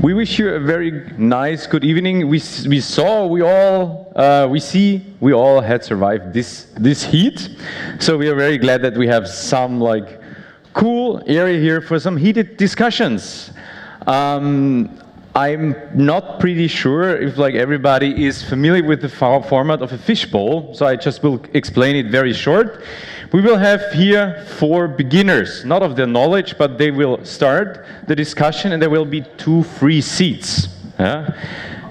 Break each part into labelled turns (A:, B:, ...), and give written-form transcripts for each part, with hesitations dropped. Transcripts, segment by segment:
A: We wish you a very nice, good evening. We all had survived this heat, so we are very glad that we have some cool area here for some heated discussions. I'm not pretty sure if everybody is familiar with the format of a fishbowl, so I just will explain it very short. We will have here 4 beginners, not of their knowledge, but they will start the discussion and there will be 2 free seats.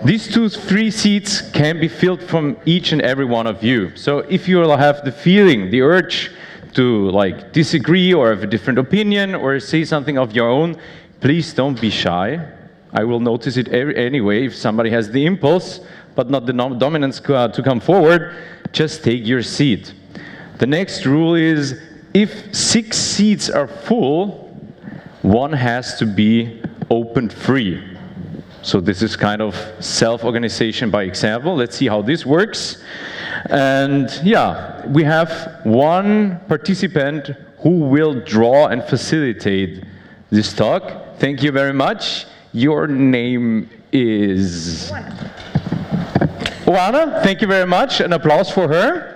A: These 2 free seats can be filled from each and every one of you. So if you will have the feeling, the urge to disagree or have a different opinion or say something of your own, please don't be shy. I will notice it anyway if somebody has the impulse, but not the dominance to come forward, just take your seat. The next rule is, if 6 seats are full, 1 has to be opened free. So this is kind of self-organization by example. Let's see how this works. And yeah, we have 1 participant who will draw and facilitate this talk. Thank you very much. Your name is? Oana. Thank you very much. An applause for her.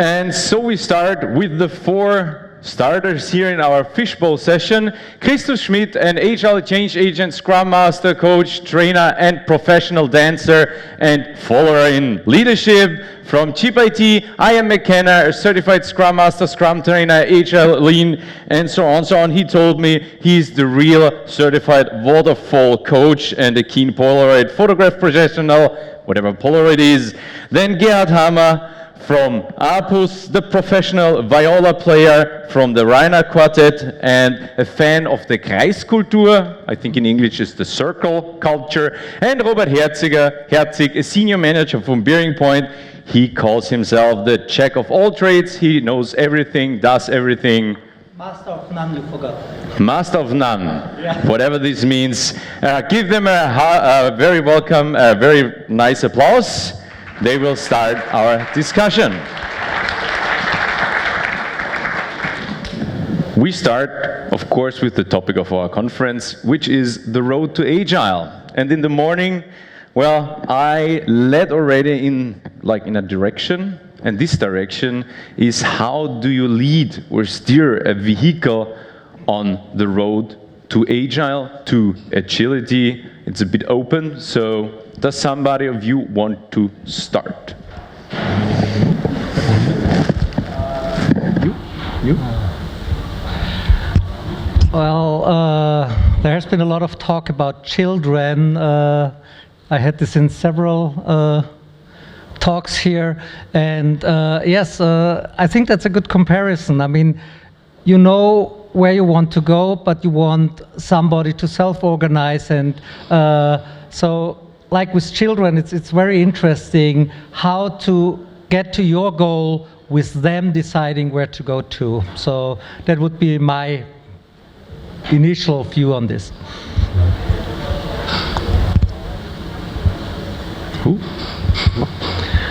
A: And so we start with the 4 starters here in our fishbowl session. Christoph Schmidt, an Agile Change Agent, Scrum Master, Coach, Trainer, and Professional Dancer, and follower in leadership. From Chip IT, I am McKenna, a certified Scrum Master, Scrum Trainer, Agile Lean, and so on. He told me he's the real certified waterfall coach and a keen Polaroid photograph professional, whatever Polaroid is. Then Gerhard Hammer, from Apus, the professional viola player from the Rainer Quartet and a fan of the Kreiskultur, I think in English is the circle culture, and Robert Herzig, a senior manager from Bearing Point. He calls himself the jack of all trades. He knows everything, does everything.
B: Master of none, you forgot.
A: Master of none,
B: yeah.
A: Whatever this means. Give them a very welcome, very nice applause. They will start our discussion. We start, of course, with the topic of our conference, which is the road to Agile. And in the morning, well, I led already in a direction, and this direction is how do you lead or steer a vehicle on the road to Agile, to agility. It's a bit open, so does somebody of you want to start? You?
B: Well, there has been a lot of talk about children. I had this in several talks here, and yes, I think that's a good comparison. I mean, you know where you want to go, but you want somebody to self-organize, and so like with children, it's very interesting how to get to your goal with them deciding where to go to. So that would be my initial view on this.
C: Who?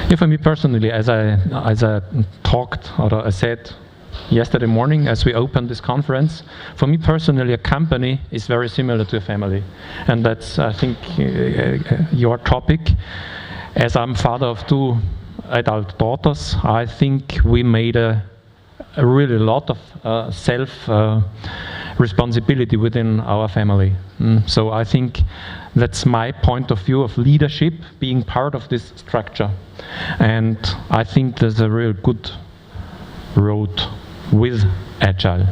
C: Yeah, for me personally, as I talked or I said yesterday morning as we opened this conference, for me personally a company is very similar to a family, and that's I think your topic. As I'm father of 2 adult daughters, I think we made a really lot of self responsibility within our family. So I think that's my point of view of leadership, being part of this structure, and I think there's a real good road with Agile.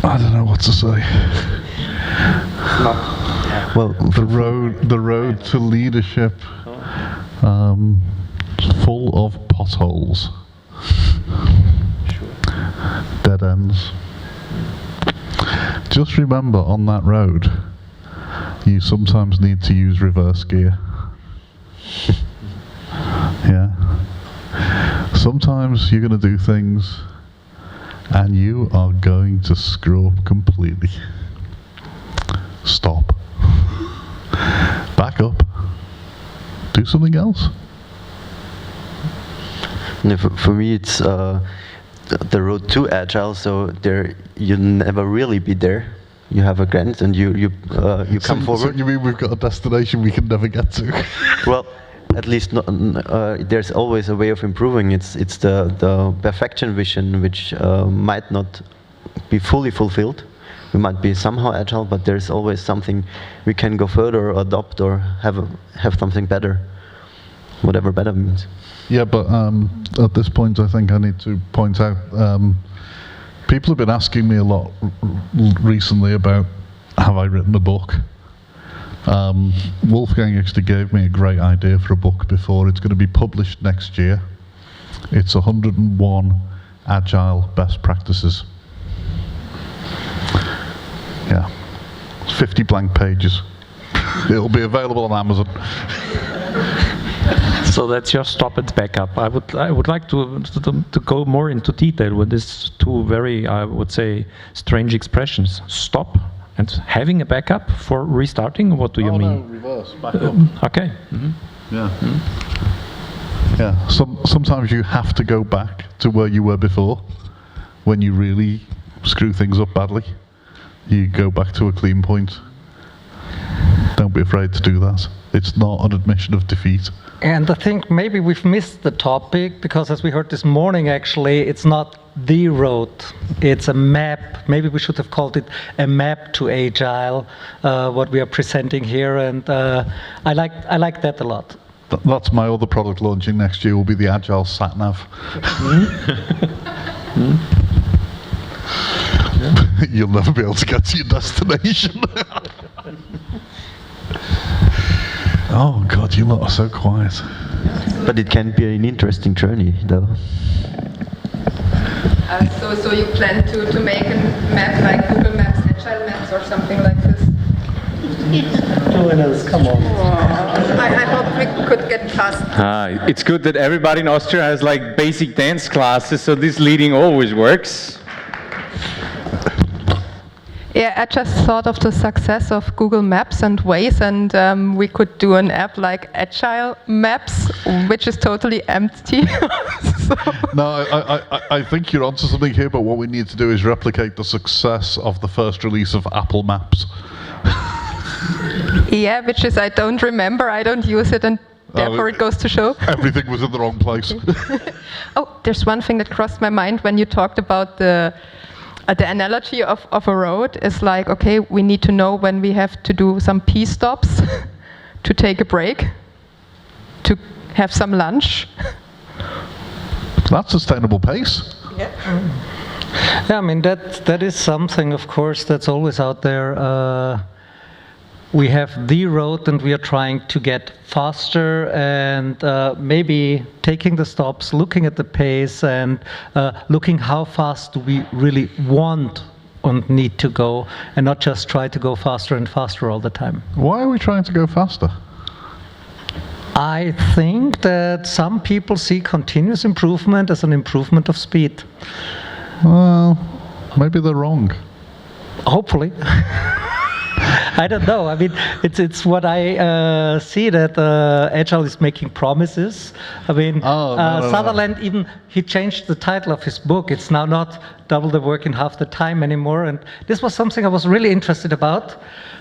D: I don't know what to say. Well, the road to leadership, full of potholes, dead ends. Just remember, on that road, you sometimes need to use reverse gear. Yeah. Sometimes you're going to do things and you are going to screw up completely. Stop. Back up. Do something else.
E: No, for me, it's the road to Agile. So there, you never really be there. You have a grant, and you come forward.
D: So you mean we've got a destination we can never get to?
E: Well, at least there's always a way of improving. It's the perfection vision which might not be fully fulfilled. We might be somehow agile, but there's always something we can go further or adopt or have something better, whatever better means.
D: Yeah, but at this point, I think I need to point out, people have been asking me a lot recently about, have I written a book? Wolfgang actually gave me a great idea for a book before. It's going to be published next year. It's 101 Agile best practices. Yeah, it's 50 blank pages. It'll be available on Amazon.
C: So that's your stop and backup. I would like to go more into detail with these two very, I would say, strange expressions. Stop and having a backup for restarting. What do you mean?
D: No, reverse, back up.
C: Okay. Mm-hmm.
D: Yeah. Mm-hmm. Yeah. Sometimes you have to go back to where you were before when you really screw things up badly. You go back to a clean point. Don't be afraid to do that. It's not an admission of defeat.
B: And I think maybe we've missed the topic because, as we heard this morning, actually, it's not the road, it's a map. Maybe we should have called it a map to Agile, what we are presenting here, and I like that a lot.
D: That's my other product launching next year, will be the Agile SatNav. You'll never be able to get to your destination. Oh God, you lot are so quiet.
E: But it can be an interesting journey, though.
F: So you plan to make a map like Google Maps, Agile Maps, or something like this?
B: Join us, come on.
F: I hope we could get past.
A: It's good that everybody in Austria has like basic dance classes, so this leading always works.
F: Yeah, I just thought of the success of Google Maps and Waze, and we could do an app like Agile Maps, which is totally empty. So.
D: No, I think you're onto something here, but what we need to do is replicate the success of the first release of Apple Maps.
F: Yeah, which is I don't remember, I don't use it, and therefore it goes to show.
D: Everything was in the wrong place.
F: Oh, there's one thing that crossed my mind when you talked about the analogy of a road is like, okay, we need to know when we have to do some pee stops, to take a break, to have some lunch.
D: That's sustainable pace.
F: Yeah.
B: Yeah, I mean that is something, of course, that's always out there. We have the road, and we are trying to get faster, and maybe taking the stops, looking at the pace, and looking how fast do we really want and need to go, and not just try to go faster and faster all the time.
D: Why are we trying to go faster?
B: I think that some people see continuous improvement as an improvement of speed.
D: Well, maybe they're wrong.
B: Hopefully. I don't know. I mean, it's what I see that Agile is making promises. I mean, Sutherland even he changed the title of his book. It's now not double the work in half the time anymore. And this was something I was really interested about.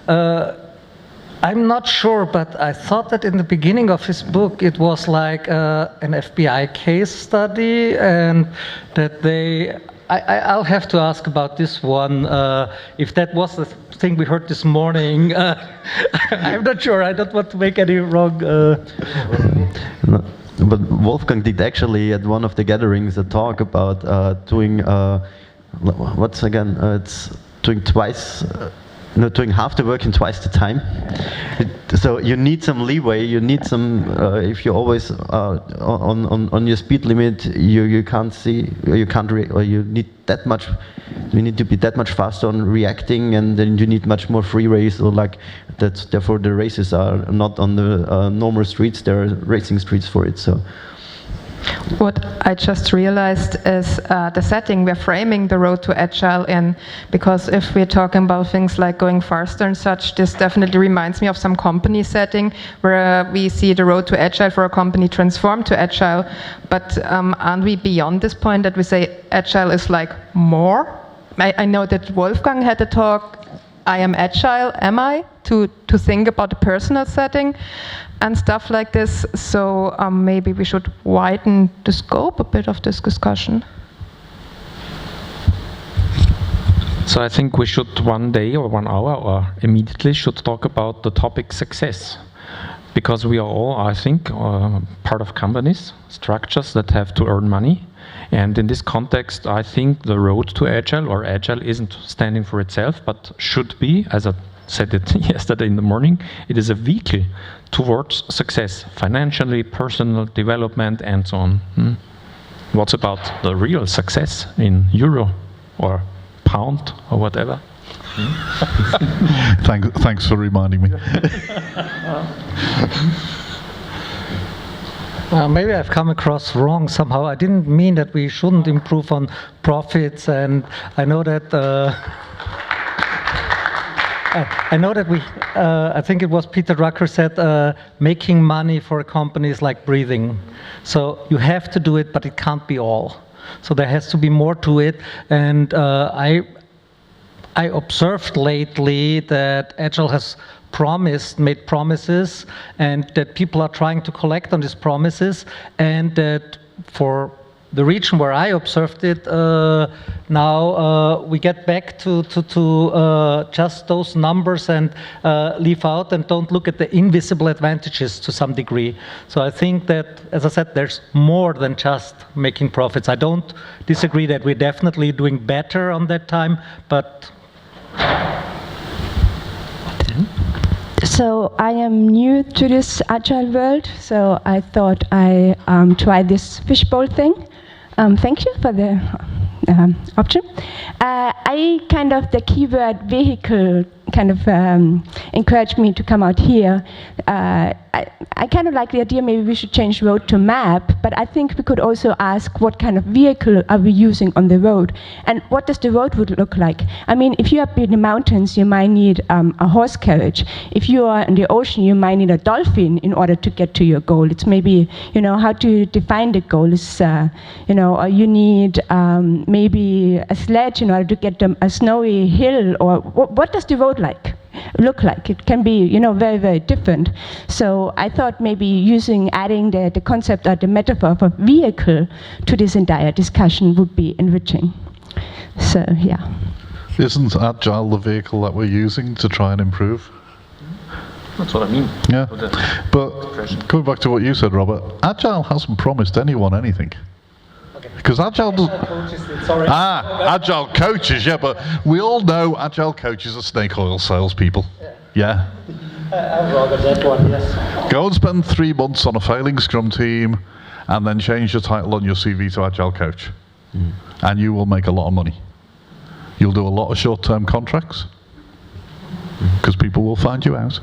B: I'm not sure, but I thought that in the beginning of his book it was like an FBI case study, and that they. I'll have to ask about this one. If that was the thing we heard this morning, I'm not sure. I don't want to make any wrong.
E: No, but Wolfgang did actually at one of the gatherings a talk about doing what's again? It's doing twice. Doing half the work in twice the time. So you need some leeway. You need some. If you're always on your speed limit, you can't see. You can't. Or you need that much. You need to be that much faster on reacting, and then you need much more free race. Or like that. Therefore, the races are not on the normal streets. There are racing streets for it. So.
F: What I just realized is the setting we're framing the road to Agile in, because if we're talking about things like going faster and such, this definitely reminds me of some company setting where we see the road to Agile for a company transform to Agile, but aren't we beyond this point that we say Agile is like more? I know that Wolfgang had a talk, I am Agile, am I? To think about the personal setting and stuff like this. So maybe we should widen the scope a bit of this discussion.
C: So I think we should one day or 1 hour or immediately should talk about the topic success. Because we are all, I think, part of companies, structures that have to earn money. And in this context, I think the road to Agile or Agile isn't standing for itself, but should be, as I said it yesterday in the morning, it is a vehicle towards success, financially, personal development, and so on. What's about the real success in euro or pound or whatever?
D: Thanks for reminding me.
B: Maybe I've come across wrong somehow. I didn't mean that we shouldn't improve on profits, and I know that I think it was Peter Drucker said, making money for a company is like breathing. So you have to do it, but it can't be all. So there has to be more to it, and I observed lately that Agile has made promises, and that people are trying to collect on these promises, and that for the region where I observed it, now we get back to just those numbers and leave out and don't look at the invisible advantages to some degree. So I think that, as I said, there's more than just making profits. I don't disagree that we're definitely doing better on that time, but...
G: So I am new to this Agile world, so I thought I try this Fishbowl thing. Thank you for the option. The keyword vehicle kind of encouraged me to come out here. I kind of like the idea maybe we should change road to map, but I think we could also ask what kind of vehicle are we using on the road, and what does the road would look like? I mean, if you are in the mountains, you might need a horse carriage. If you are in the ocean, you might need a dolphin in order to get to your goal. It's maybe, how to define the goal is, or you need maybe a sledge in order to get a snowy hill, or what does the road look like? It can be, very, very different. So I thought maybe adding the concept or the metaphor of a vehicle to this entire discussion would be enriching. So, yeah.
D: Isn't Agile the vehicle that we're using to try and improve?
C: That's what I mean.
D: Yeah. But coming back to what you said, Robert, Agile hasn't promised anyone anything. Because Agile Agile coaches, yeah, but we all know Agile coaches are snake oil salespeople. Yeah.
B: I'd rather that one, yes.
D: Go and spend 3 months on a failing Scrum team, and then change your title on your CV to Agile coach, and you will make a lot of money. You'll do a lot of short-term contracts, because people will find you out.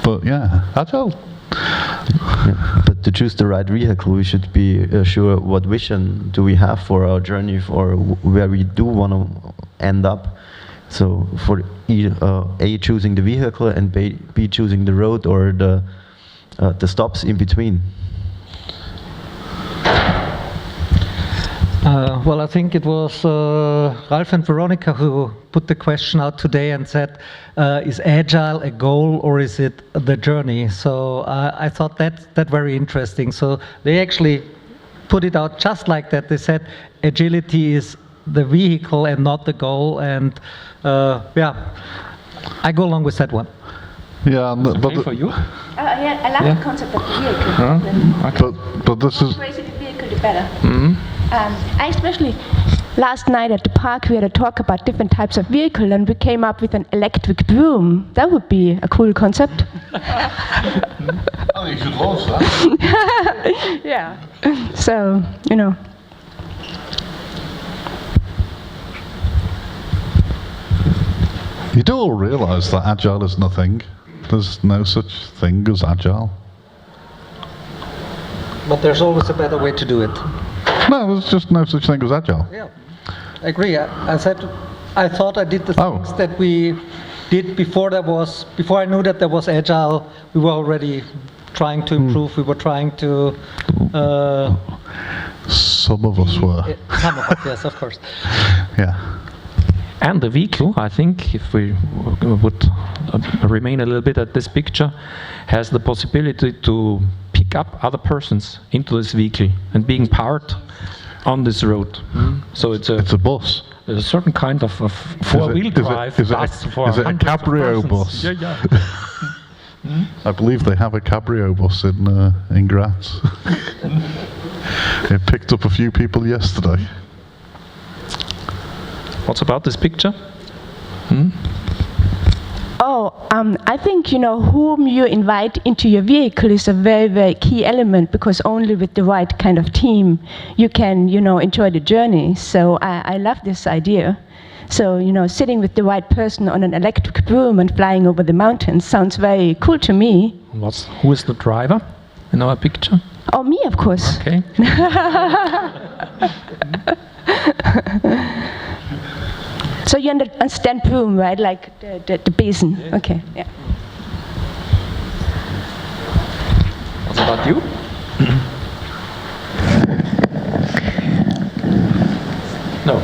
D: But yeah, Agile.
E: Yeah, but to choose the right vehicle, we should be sure what vision do we have for our journey, for where we do want to end up. So for A, choosing the vehicle, and B, choosing the road or the stops in between.
B: Well, I think it was Ralph and Veronica who put the question out today and said, is Agile a goal or is it the journey? So I thought that very interesting. So they actually put it out just like that. They said agility is the vehicle and not the goal. And yeah, I go along with that one.
D: Yeah, but
C: for you?
G: Yeah, I like the concept of the vehicle.
C: Okay.
D: But this is.
G: The crazy the vehicle, the better. I especially last night at the park we had a talk about different types of vehicle, and we came up with an electric broom. That would be a cool concept.
D: Oh, you should launch that.
G: Yeah. So
D: You do all realise that Agile is nothing. There's no such thing as Agile.
B: But there's always a better way to do it.
D: No, there's just no such thing as agile.
B: Yeah, I agree. I said I thought I did the things that we did before I knew that there was agile. We were already trying to improve. We were trying to.
D: Some of us were.
B: Some of us, yes, of course.
D: Yeah.
C: And the vehicle, I think, if we would remain a little bit at this picture, has the possibility to pick up other persons into this vehicle and being part on this road. So it's a
D: bus.
C: A certain kind of four-wheel drive bus for
D: is it a
C: hundreds of
D: cabrio
C: persons.
D: bus?
C: Yeah.
D: I believe they have a cabrio bus in Graz. It picked up a few people yesterday.
C: What's about this picture?
G: I think, whom you invite into your vehicle is a very, very key element, because only with the right kind of team you can, enjoy the journey. So I love this idea. So, sitting with the right person on an electric broom and flying over the mountains sounds very cool to me.
C: Who is the driver in our picture?
G: Oh, me, of course.
C: Okay.
G: So you understand broom, right? Like the basin. Yeah. Okay, yeah.
C: What about you? No.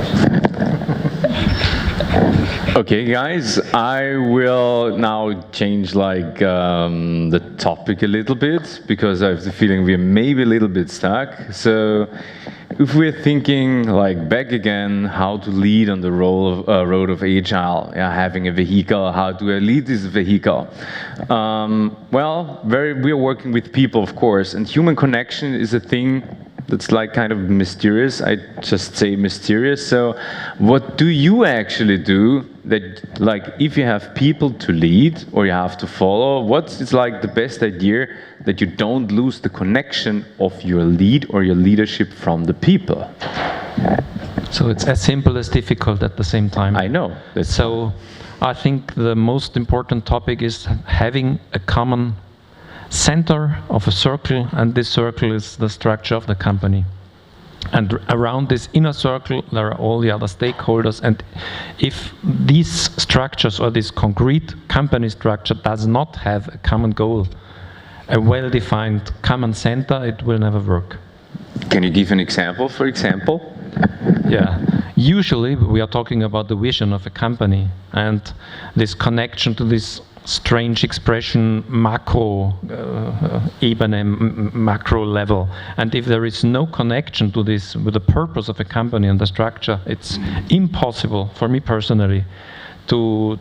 A: Okay, guys, I will now change the topic a little bit, because I have the feeling we're maybe a little bit stuck. So if we're thinking back again, how to lead on the road of Agile, having a vehicle, how do I lead this vehicle? We are working with people, of course, and human connection is a thing that's kind of mysterious. I just say mysterious. So what do you actually do that, if you have people to lead or you have to follow, what's the best idea that you don't lose the connection of your lead or your leadership from the people?
C: So it's as simple as difficult at the same time.
A: I know.
C: So I think the most important topic is having a common center of a circle, and this circle is the structure of the company. And around this inner circle, there are all the other stakeholders. And if these structures or this concrete company structure does not have a common goal, a well-defined common center, it will never work.
A: Can you give an example, for example?
C: Yeah. Usually we are talking about the vision of a company and this connection to this strange expression macro macro level. And if there is no connection to this with the purpose of a company and the structure, it's impossible for me personally to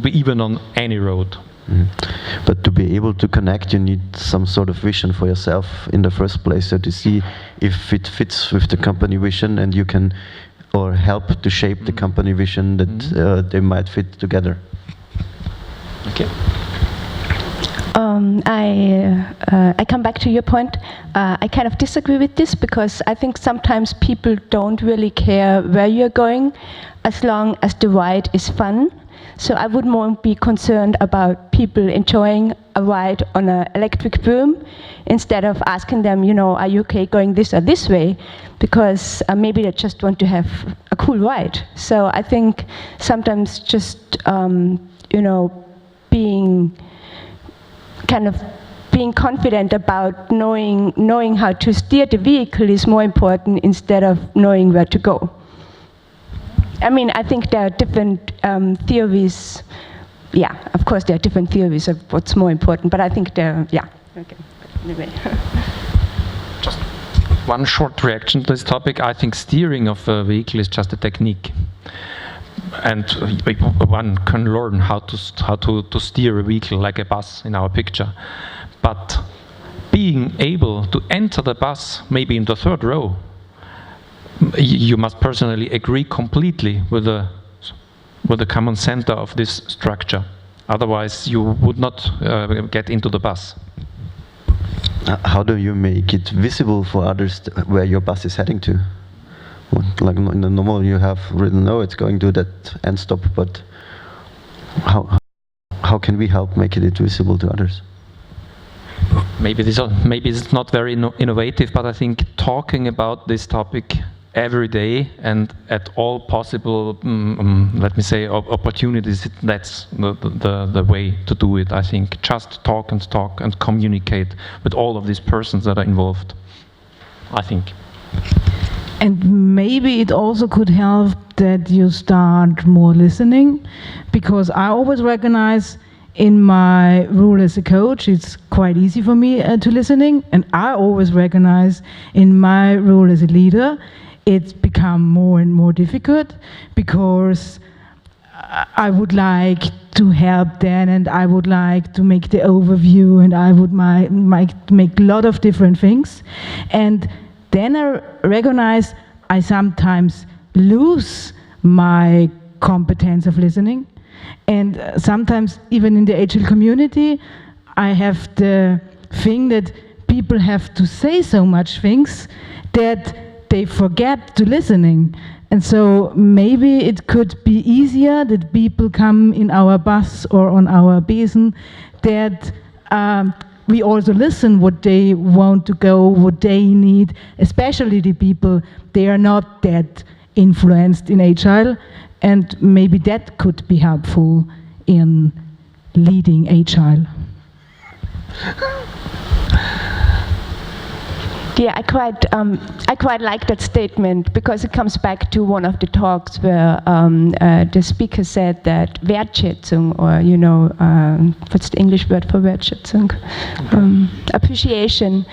C: be even on any road.
E: But to be able to connect, you need some sort of vision for yourself in the first place, so to see if it fits with the company vision, and you can or help to shape the company vision that they might fit together.
C: Okay.
G: I come back to your point. I kind of disagree with this, because I think sometimes people don't really care where you're going as long as the ride is fun. So I would more be concerned about people enjoying a ride on an electric broom instead of asking them, are you okay going this or this way? Because maybe they just want to have a cool ride. So I think sometimes just, being confident about knowing how to steer the vehicle is more important instead of knowing where to go. I mean, I think there are different theories. Yeah, of course there are different theories of what's more important, but I think okay. Anyway.
C: Just one short reaction to this topic. I think steering of a vehicle is just a technique. And one can learn how to steer a vehicle like a bus in our picture. But being able to enter the bus, maybe in the third row, you must personally agree completely with the common center of this structure. Otherwise, you would not get into the bus.
E: How do you make it visible for others where your bus is heading to? Like in the normal, you have written, it's going to that end stop, but how can we help make it visible to others?
C: maybe it's not very innovative, but I think talking about this topic every day and at all possible, let me say, opportunities, that's the way to do it. I think just talk and communicate with all of these persons that are involved, I think.
H: And maybe it also could help that you start more listening, because I always recognize in my role as a coach, it's quite easy for me to listening, and I always recognize in my role as a leader, it's become more and more difficult, because I would like to help then, and I would like to make the overview, and I would make a lot of different things. And then I recognize I sometimes lose my competence of listening. And sometimes even in the Agile community, I have the thing that people have to say so much things that they forget to listening. And so maybe it could be easier that people come in our bus or on our Besen, that we also listen what they want to go, what they need, especially the people, they are not that influenced in Agile, and maybe that could be helpful in leading Agile.
G: Yeah, I quite like that statement, because it comes back to one of the talks where the speaker said that Wertschätzung, or what's the English word for Wertschätzung? Appreciation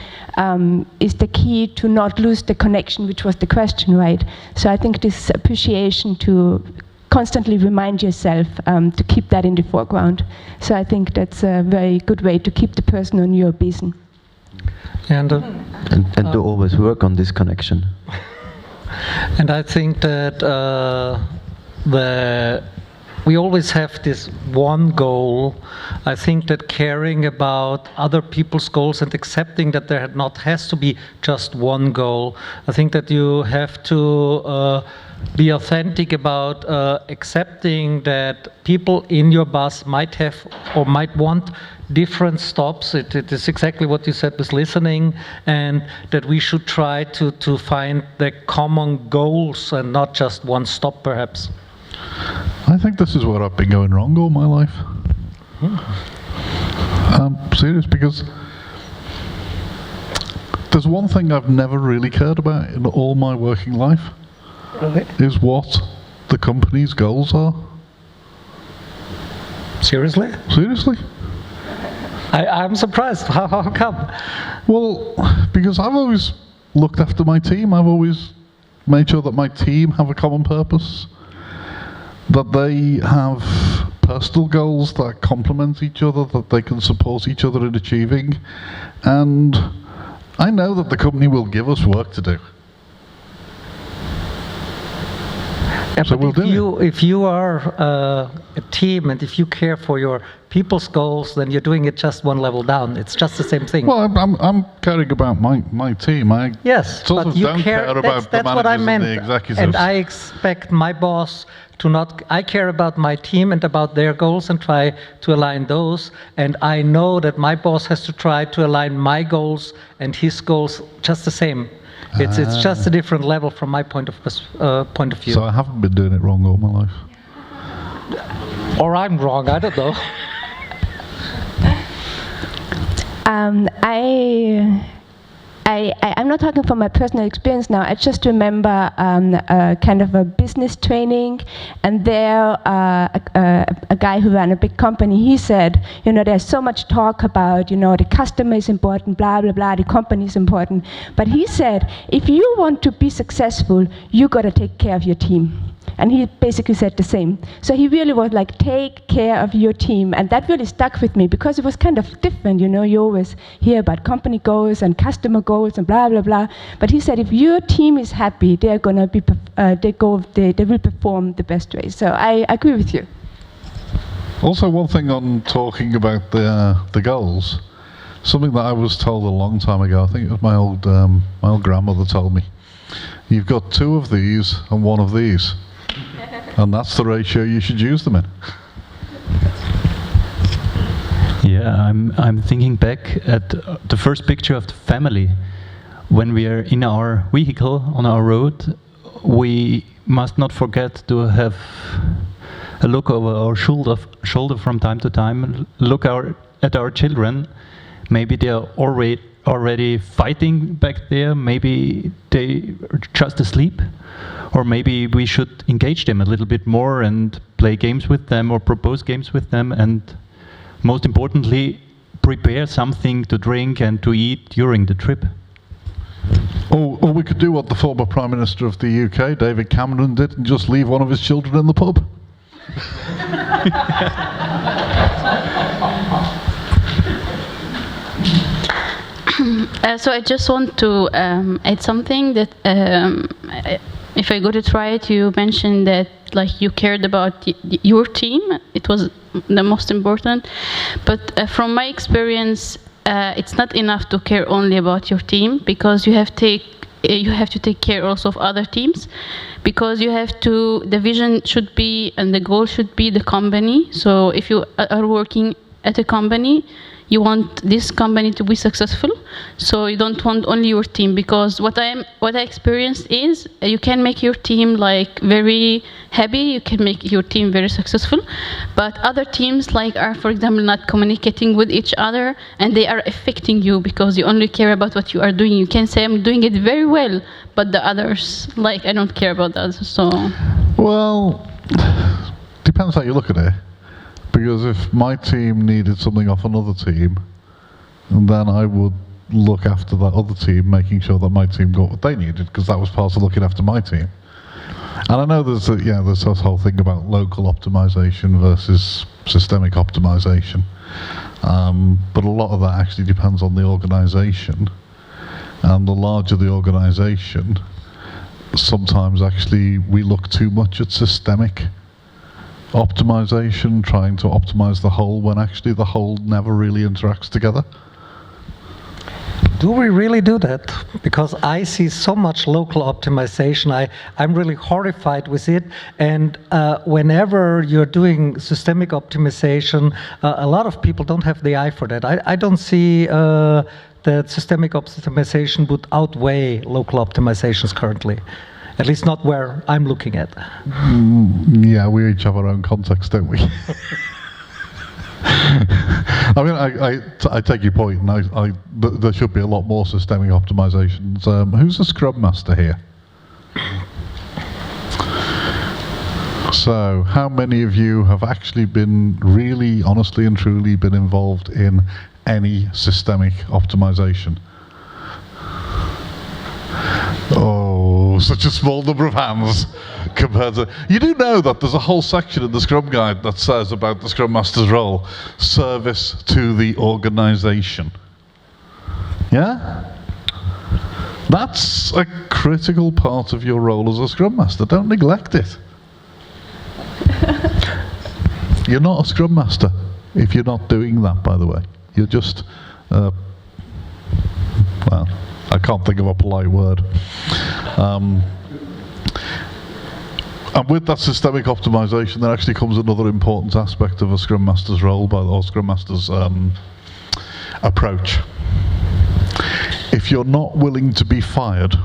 G: is the key to not lose the connection, which was the question, right? So I think this appreciation to constantly remind yourself to keep that in the foreground. So I think that's a very good way to keep the person on your Besen.
E: And to always work on this connection.
B: And I think that we always have this one goal. I think that caring about other people's goals and accepting that there not has to be just one goal. I think that you have to be authentic about accepting that people in your bus might have or might want different stops. It is exactly what you said with listening, and that we should try to find the common goals and not just one stop, perhaps.
D: I think this is where I've been going wrong all my life. I'm serious, because there's one thing I've never really cared about in all my working life.
B: Really?
D: Is what the company's goals are.
B: Seriously?
D: Seriously?
B: I'm surprised. How come?
D: Well, because I've always looked after my team. I've always made sure that my team have a common purpose, that they have personal goals that complement each other, that they can support each other in achieving. And I know that the company will give us work to do.
B: Yeah,
D: So
B: but
D: we'll
B: if you are a team and if you care for your people's goals, then you're doing it just one level down. It's just the same thing.
D: Well, I'm caring about my team. I
B: Yes,
D: sort
B: but
D: of
B: you
D: don't
B: care.
D: care about
B: That's
D: the
B: what I
D: managers
B: meant.
D: and the executives.
B: And I expect my boss to not. I care about my team and about their goals and try to align those. And I know that my boss has to try to align my goals and his goals just the same. It's just a different level from my point of view.
D: So I haven't been doing it wrong all my life.
B: Or I'm wrong. I don't know.
G: I'm not talking from my personal experience now. I just remember kind of a business training, and there a guy who ran a big company, he said, there's so much talk about, the customer is important, blah, blah, blah, the company is important. But he said, if you want to be successful, you got to take care of your team. And he basically said the same. So he really was like, take care of your team. And that really stuck with me, because it was kind of different. You always hear about company goals and customer goals and blah, blah, blah. But he said, if your team is happy, they're going to be, they will perform the best way. So I agree with you.
D: Also, one thing on talking about the goals, something that I was told a long time ago, I think it was my old grandmother told me, you've got 2 of these and 1 of these. And that's the ratio you should use them in.
I: Yeah, I'm thinking back at the first picture of the family. When we are in our vehicle on our road, we must not forget to have a look over our shoulder from time to time, look at our children. Maybe they are already fighting back there, maybe they are just asleep, or maybe we should engage them a little bit more and play games with them or propose games with them, and most importantly, prepare something to drink and to eat during the trip.
D: Or we could do what the former Prime Minister of the UK, David Cameron, did and just leave one of his children in the pub.
J: So I just want to add something that if I go to try it, you mentioned that like you cared about your team. It was the most important. But from my experience, it's not enough to care only about your team, because you have to take care also of other teams, because the vision should be and the goal should be the company. So if you are working at a company, you want this company to be successful, so you don't want only your team, because what I experienced is you can make your team like very happy, you can make your team very successful, but other teams like are, for example, not communicating with each other, and they are affecting you because you only care about what you are doing. You can say I'm doing it very well, but the others, like, I don't care about that. So
D: well, depends how you look at it. Because if my team needed something off another team, then I would look after that other team, making sure that my team got what they needed, because that was part of looking after my team. And I know there's this whole thing about local optimization versus systemic optimization, but a lot of that actually depends on the organization. And the larger the organization, sometimes actually we look too much at systemic optimization, trying to optimize the whole, when actually the whole never really interacts together.
B: Do we really do that? Because I see so much local optimization. I'm really horrified with it. And whenever you're doing systemic optimization, a lot of people don't have the eye for that. I don't see that systemic optimization would outweigh local optimizations currently. At least not where I'm looking at.
D: Yeah, we each have our own context, don't we? I mean, I take your point, and there should be a lot more systemic optimizations. Who's the Scrum Master here? So, how many of you have actually been really, honestly and truly been involved in any systemic optimization? Oh, such a small number of hands compared to... You do know that there's a whole section in the Scrum Guide that says about the Scrum Master's role, service to the organization. Yeah? That's a critical part of your role as a Scrum Master. Don't neglect it. You're not a Scrum Master if you're not doing that, by the way. You're just... well, I can't think of a polite word. And with that systemic optimization, there actually comes another important aspect of a Scrum Master's role, or Scrum Master's approach. If you're not willing to be fired,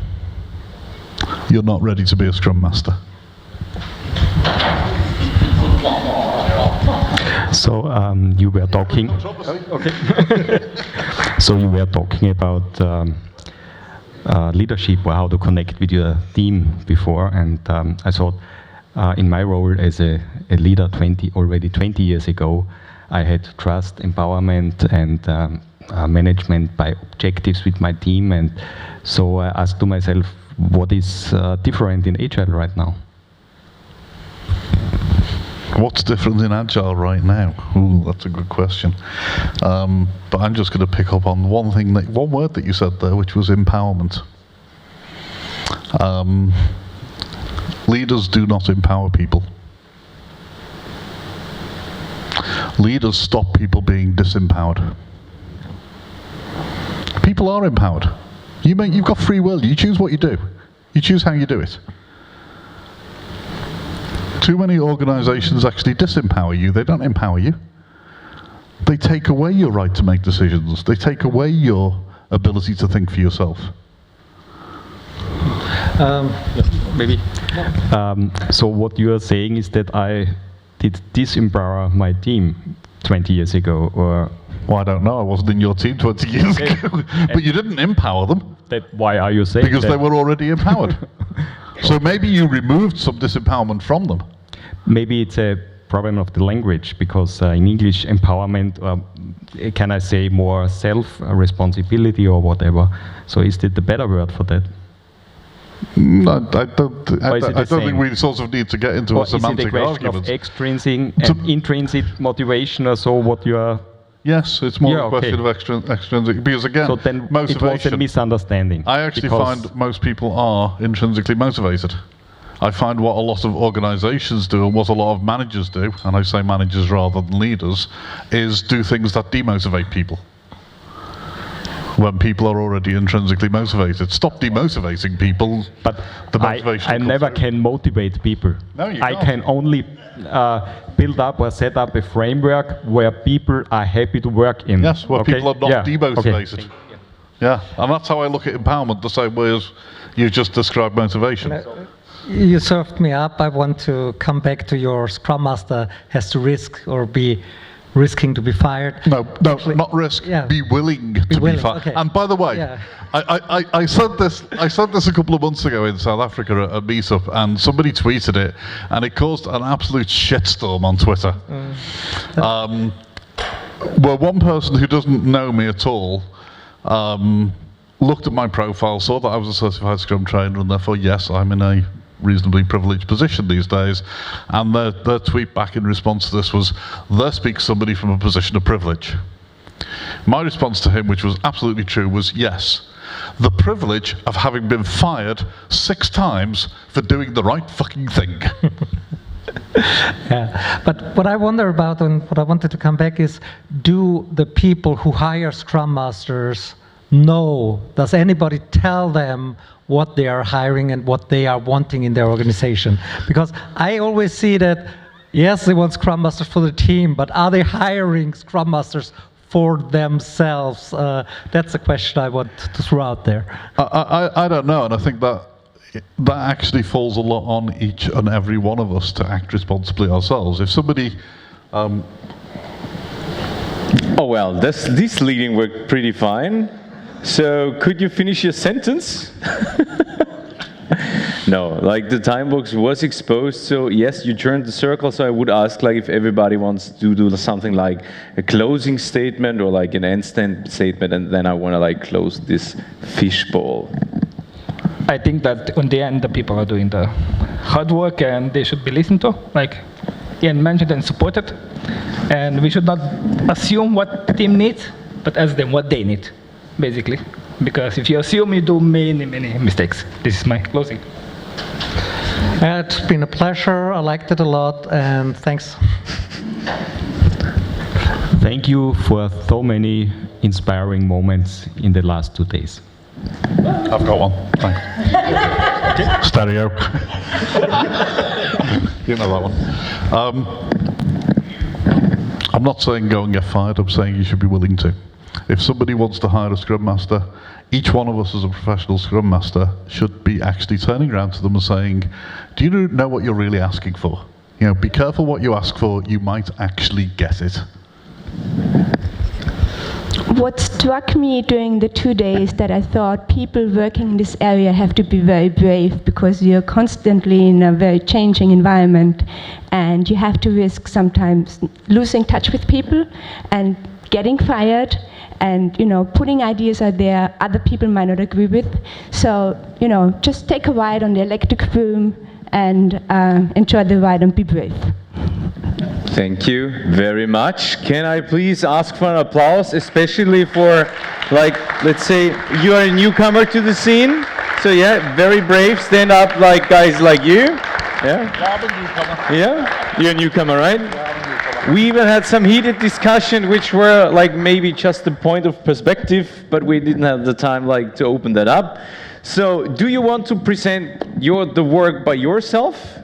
D: you're not ready to be a Scrum Master.
K: So you were talking. Okay. So you were talking about leadership, or how to connect with your team before, and I thought in my role as a leader already 20 years ago, I had trust, empowerment, and management by objectives with my team, and so I asked to myself, what is different in Agile right now?
D: What's different in Agile right now? Ooh, that's a good question. But I'm just going to pick up on one word that you said there, which was empowerment. Leaders do not empower people. Leaders stop people being disempowered. People are empowered. You've got free will. You choose what you do. You choose how you do it. Too many organizations actually disempower you. They don't empower you. they take away your right to make decisions. They take away your ability to think for yourself.
C: Maybe.
K: So what you are saying is that I did disempower my team 20 years ago, or?
D: Well, I don't know. I wasn't in your team 20 years ago. But you didn't empower them.
K: Why are you saying
D: because
K: that?
D: They were already empowered. So maybe you removed some disempowerment from them.
K: Maybe it's a problem of the language, because in English, empowerment, can I say more self-responsibility or whatever? So is it the better word for that?
D: No, I don't think we sort of need to get into a semantic argument.
K: Is it a question of extrinsic and intrinsic motivation, or so what you are?
D: Yes, it's more a question of extrinsic, because again,
K: so then
D: motivation.
K: It was a misunderstanding.
D: I actually find most people are intrinsically motivated. I find what a lot of organizations do and what a lot of managers do, and I say managers rather than leaders, is do things that demotivate people. When people are already intrinsically motivated. Stop demotivating people.
K: But
D: the motivation
K: I never can motivate people.
D: No, you
K: I
D: can't.
K: can only build up or set up a framework where people are happy to work in.
D: Yes, where people are not demotivated.
K: Okay.
D: Yeah, and that's how I look at empowerment, the same way as you just described motivation.
B: You served me up. I want to come back to your Scrum Master has to risk or be risking to be fired.
D: No, not risk. Yeah. Be willing to be fired.
B: Okay.
D: And by the way, I said this a couple of months ago in South Africa at a meetup, and somebody tweeted it, and it caused an absolute shitstorm on Twitter. Where one person who doesn't know me at all looked at my profile, saw that I was a certified Scrum trainer, and therefore, yes, I'm in a reasonably privileged position these days, and their tweet back in response to this was, there speaks somebody from a position of privilege. My response to him, which was absolutely true, was yes, the privilege of having been fired 6 times for doing the right fucking thing.
B: Yeah, but what I wonder about and what I wanted to come back is, do the people who hire Scrum Masters know, does anybody tell them what they are hiring and what they are wanting in their organization? Because I always see that, yes, they want Scrum Masters for the team, but are they hiring Scrum Masters for themselves? That's a question I want to throw out there.
D: I don't know, and I think that actually falls a lot on each and every one of us to act responsibly ourselves. If somebody...
A: Oh well, this leading worked pretty fine. So could you finish your sentence? No, like the time box was exposed, so yes, you turned the circle, so I would ask like if everybody wants to do something like a closing statement or like an end statement, and then I want to like close this fishbowl.
L: I think that in the end the people are doing the hard work and they should be listened to, like Ian mentioned, and supported. And we should not assume what the team needs, but ask them what they need, basically. Because if you assume, you do many, many mistakes. This is my closing.
B: It's been a pleasure. I liked it a lot, and thanks.
K: Thank you for so many inspiring moments in the last 2 days.
D: I've got one. Thanks. Stereo. You know that one. I'm not saying go and get fired. I'm saying you should be willing to. If somebody wants to hire a Scrum Master, each one of us as a professional Scrum Master should be actually turning around to them and saying, do you know what you're really asking for? You know, be careful what you ask for. You might actually get it.
G: What struck me during the 2 days that I thought people working in this area have to be very brave, because you're constantly in a very changing environment and you have to risk sometimes losing touch with people and getting fired, and putting ideas out there other people might not agree with. So just take a ride on the electric broom and enjoy the ride and be brave.
A: Thank you very much. Can I please ask for an applause, especially for, like, let's say you are a newcomer to the scene. So yeah, very brave. Stand up like guys like you. Yeah? Yeah? You're a newcomer, right? We even had some heated discussion which were like maybe just a point of perspective, but we didn't have the time like to open that up. So do you want to present the work by yourself?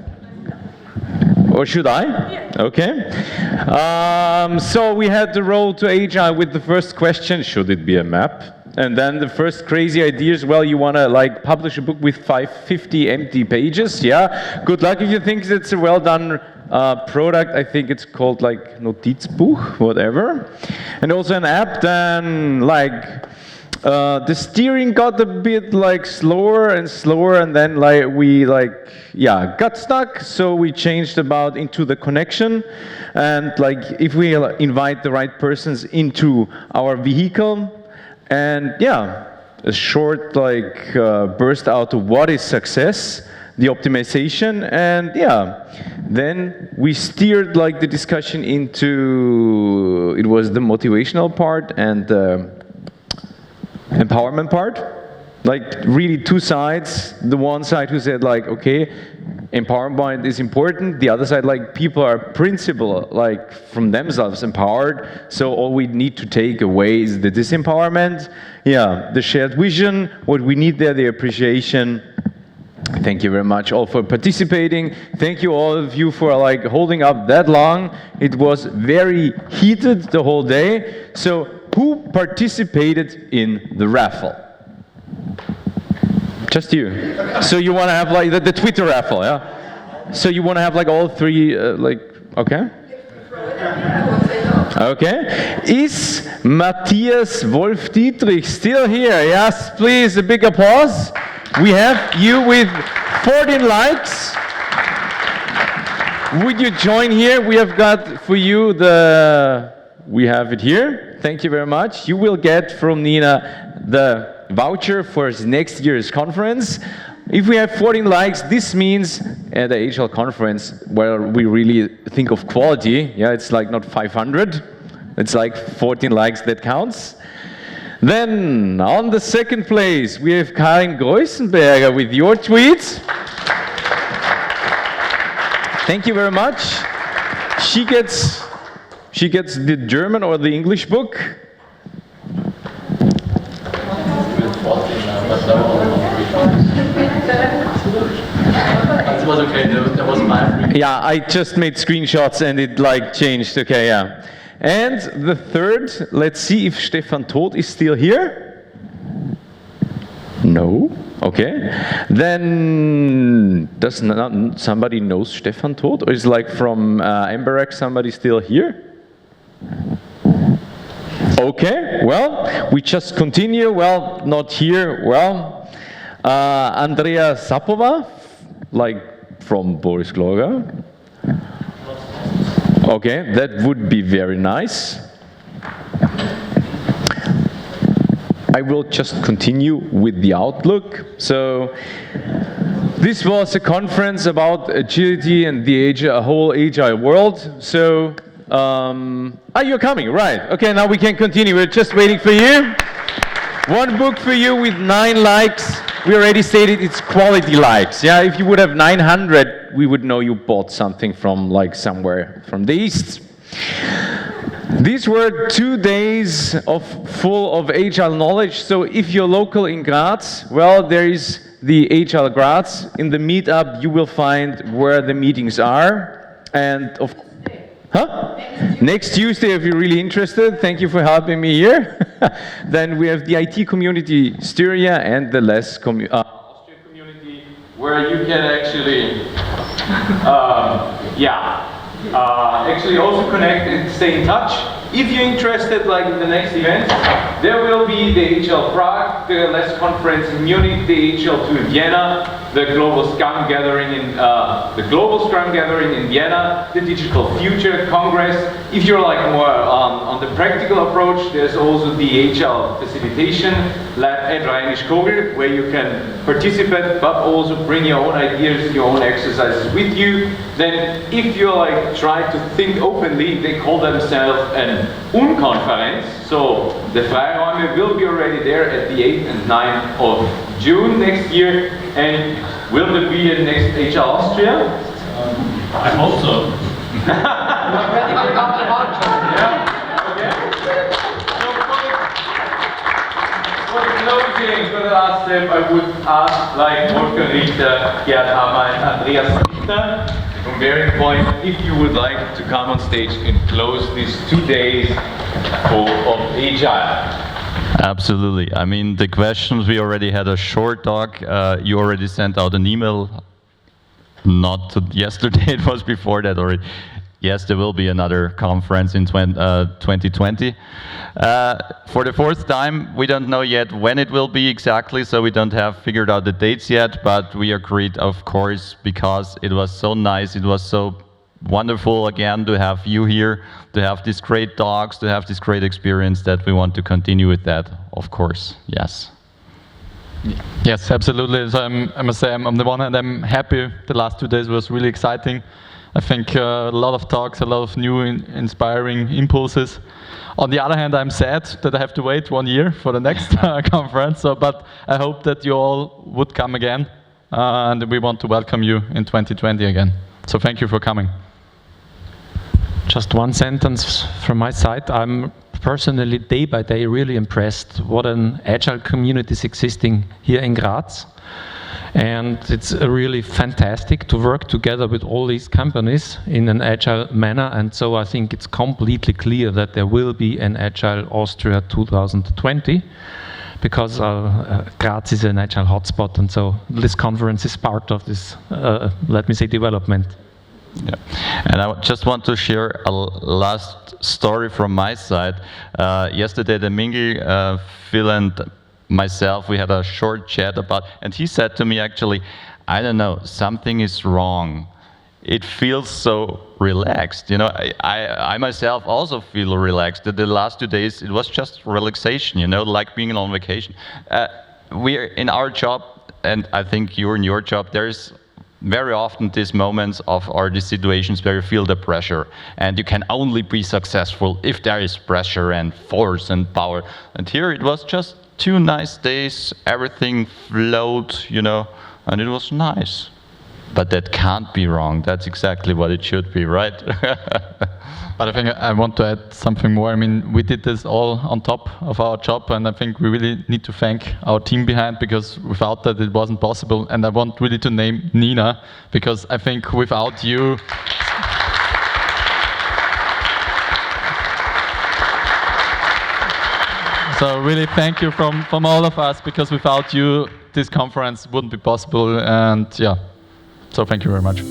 A: Or should I? Okay. So we had the road to Agile with the first question, should it be a map? And then the first crazy ideas, well, you want to like publish a book with 550 empty pages, yeah? Good luck if you think it's a well done product. I think it's called like Notizbuch, whatever. And also an app, then like the steering got a bit like slower and slower, and then like we got stuck, so we changed about into the connection, and like if we invite the right persons into our vehicle, and yeah, a short like burst out of what is success, the optimization, and yeah, then we steered like the discussion into, it was the motivational part and empowerment part, like really two sides. The one side who said like, okay, empowerment is important. The other side, like people are principle, like from themselves empowered. So all we need to take away is the disempowerment. Yeah, the shared vision, what we need there, the appreciation. Thank you very much all for participating. Thank you all of you for like holding up that long. It was very heated the whole day. So who participated in the raffle? Just you. So you want to have like the Twitter raffle, yeah? So you want to have like all three, okay? Okay. Is Matthias Wolf-Dietrich still here? Yes, please, a big applause. We have you with 14 likes. Would you join here? We have got for you we have it here. Thank you very much. You will get from Nina the voucher for next year's conference. If we have 14 likes, this means at the Agile conference where we really think of quality, yeah, it's like not 500, it's like 14 likes that counts. Then on the second place, we have Karin Greusenberger with your tweets. Thank you very much. She gets the German or the English book.
M: It was okay, that was my.
A: Yeah, I just made screenshots and it like changed, okay, yeah. And the third, let's see if Stefan Todt is still here. No, okay. Then, does somebody knows Stefan Todt? Or is like from Emberek somebody still here? Okay, well, we just continue. Well, not here. Well, Andrea Sapova, like from Boris Gloger. Okay, that would be very nice. I will just continue with the outlook. So, this was a conference about agility and the whole agile world. So, you're coming, right? Okay, now we can continue. We're just waiting for you. One book for you with 9 likes. We already stated it's quality likes. Yeah, if you would have 900, we would know you bought something from like somewhere from the East. These were 2 days full of Agile knowledge. So if you're local in Graz, well, there is the Agile Graz. In the meetup, you will find where the meetings are. And Next Tuesday, if you're really interested, thank you for helping me here. Then we have the IT community Styria and the less Austria community, where you can actually, actually also connect and stay in touch. If you're interested, like in the next event, there will be the Agile Prague, the LESS conference in Munich, the Agile 2 in Vienna, the Global Scrum Gathering in Vienna, the Digital Future Congress. If you're like more on the practical approach, there's also the Agile Facilitation Lab at Rheinisch Kogel, where you can participate, but also bring your own ideas, your own exercises with you. Then, if you like try to think openly, they call themselves an Unkonferenz. So the Freiräume will be already there at the 8th and 9th of June next year. And will there be a next Agile Austria?
M: I hope so.
A: For the closing, for the last step, I would ask like Wolfgang Richter, Gerd Hammer and Andreas Richter from Bearing Point, if you would like to come on stage and close these 2 days of Agile.
N: Absolutely. I mean, the questions, we already had a short talk. You already sent out an email. Not yesterday, it was before that already. Yes, there will be another conference in 2020. For the fourth time, we don't know yet when it will be exactly, so we don't have figured out the dates yet, but we agreed, of course, because it was so nice, it was so wonderful again to have you here, to have these great talks, to have this great experience, that we want to continue with that, of course, yes.
C: Yes, absolutely. So I must say, on the one hand, I'm happy. The last 2 days was really exciting. I think a lot of talks, a lot of new inspiring impulses. On the other hand, I'm sad that I have to wait 1 year for the next conference, but I hope that you all would come again, and we want to welcome you in 2020 again. So thank you for coming. Just one sentence from my side. I'm personally, day by day, really impressed what an agile community is existing here in Graz. And it's really fantastic to work together with all these companies in an agile manner. And so I think it's completely clear that there will be an Agile Austria 2020, because Graz is an agile hotspot. And so this conference is part of this, let me say, development.
N: Yeah. And I just want to share a last story from my side. Yesterday, the Mingi, Phil and myself, we had a short chat about, and he said to me actually, I don't know, something is wrong. It feels so relaxed. You know, I myself also feel relaxed. The last 2 days, it was just relaxation, you know, like being on vacation. We're in our job, and I think you're in your job, there's very often these moments or these situations where you feel the pressure, and you can only be successful if there is pressure and force and power. And here it was just 2 nice days, everything flowed, you know, and it was nice. But that can't be wrong. That's exactly what it should be, right?
C: But I think I want to add something more. I mean, we did this all on top of our job, and I think we really need to thank our team behind, because without that it wasn't possible. And I want really to name Nina, because I think without you... So really thank you from all of us, because without you this conference wouldn't be possible, and yeah, so thank you very much.